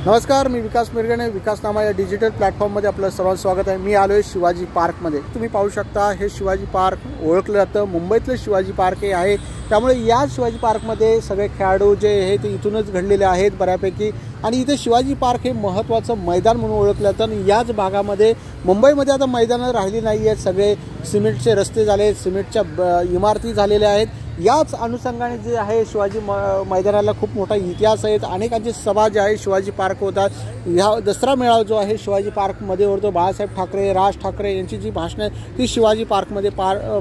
नमस्कार, मी विकास मिरगणे. विकासनामा या डिजिटल प्लॅटफॉर्ममध्ये आपलं सर्वांचं स्वागत आहे. मी आलोय शिवाजी पार्कमध्ये. तुम्ही पाहू शकता हे शिवाजी पार्क ओळखलं जातं, मुंबईतलं शिवाजी पार्क हे आहे. त्यामुळे या शिवाजी पार्कमध्ये सगळे खेळाडू जे आहे ते इथूनच घडलेले आहेत बऱ्यापैकी. आणि इथे शिवाजी पार्क हे महत्त्वाचं मैदान म्हणून ओळखलं जातं. आणि याच भागामध्ये मुंबईमध्ये आता मैदानं राहिली नाही आहेत, सगळे सिमेंटचे रस्ते झाले, सिमेंटच्या इमारती झालेल्या आहेत. याच अनुषंगाने जे आहे शिवाजी मैदानाला खूप मोठा इतिहास आहे. अनेकांची सभा जी आहे शिवाजी पार्क होतात. ह्या दसरा मेळावा जो आहे शिवाजी पार्कमध्ये होतो. बाळासाहेब ठाकरे, राज ठाकरे यांची जी भाषणं आहे ती शिवाजी पार्कमध्ये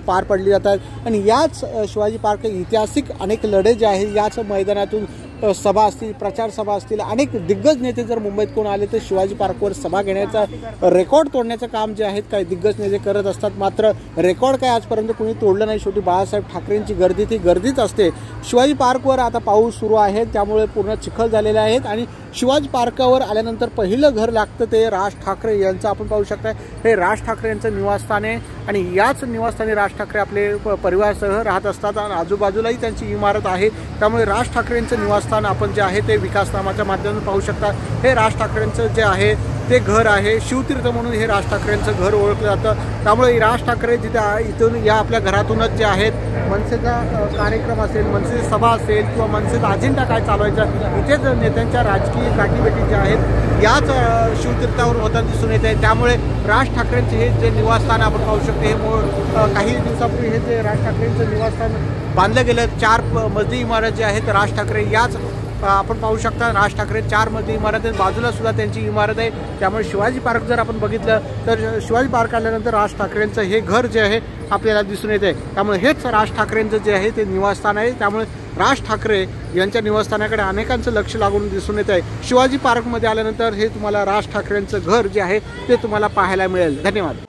पार पडली जातात. आणि याच शिवाजी पार्क ऐतिहासिक अनेक लढे जे आहे याच मैदानातून सभा असतील, प्रचार सभा असतील, अनेक दिग्गज नेते जर मुंबईत कोण आले तर शिवाजी पार्कवर सभा घेण्याचा रेकॉर्ड तोडण्याचं काम जे आहे काही दिग्गज नेते करत असतात. मात्र रेकॉर्ड काय आजपर्यंत कोणी तोडलं नाही. शेवटी बाळासाहेब ठाकरेंची गर्दी ती गर्दीच असते. शिवाजी पार्कवर आता पाऊस सुरू आहे त्यामुळे पूर्ण चिखल झालेले आहेत. आणि शिवाजी पार्कावर आल्यानंतर पहिलं घर लागतं ते राज ठाकरे यांचं. आपण पाहू शकता हे राज ठाकरे यांचं निवासस्थान आहे. आणि याच निवासस्थानी राज ठाकरे आपले परिवारासह राहत असतात. आणि आजूबाजूलाही त्यांची इमारत आहे. त्यामुळे राज ठाकरेंचं निवासस्थान आपण जे आहे ते विकासनामाच्या माध्यमातून पाहू शकता. हे राज ठाकरेंचं जे आहे ते घर आहे. शिवतीर्थ म्हणून हे राज ठाकरेंचं घर ओळखलं जातं. त्यामुळे राज ठाकरे जिथे इथून या आपल्या घरातूनच जे आहेत मनसेचा कार्यक्रम असेल, मनसेची सभा असेल किंवा मनसेचा अजेंडा काय चालवायचा इथेच नेत्यांच्या राजकीय गाठीभेटी ज्या आहेत याच शिवतीर्थावर होताना दिसून येत आहे. त्यामुळे राज ठाकरेंचे हे जे निवासस्थान आपण पाहू शकतो हे काही दिवसापूर्वी हे जे राज ठाकरेंचं निवासस्थान बांधलं गेलं. 4 मजली इमारत जी आहे राज ठाकरे याच आपण पाहू शकता. राज ठाकरे 4 मजली इमारत आहे, बाजूला सुद्धा त्यांची इमारत आहे. त्यामुळे शिवाजी पार्क जर आपण बघितलं तर शिवाजी पार्क आल्यानंतर राज ठाकरेंचं हे घर जे आहे आपल्याला दिसून येते. त्यामुळे हेच राज ठाकरेंचं जे आहे ते निवासस्थान आहे. त्यामुळे राज ठाकरे यांच्या निवासस्थानाकडे अनेकांचं लक्ष लागून दिसून येत आहे. शिवाजी पार्कमध्ये आल्यानंतर हे तुम्हाला राज ठाकरेंचं घर जे आहे ते तुम्हाला पाहायला मिळेल. धन्यवाद.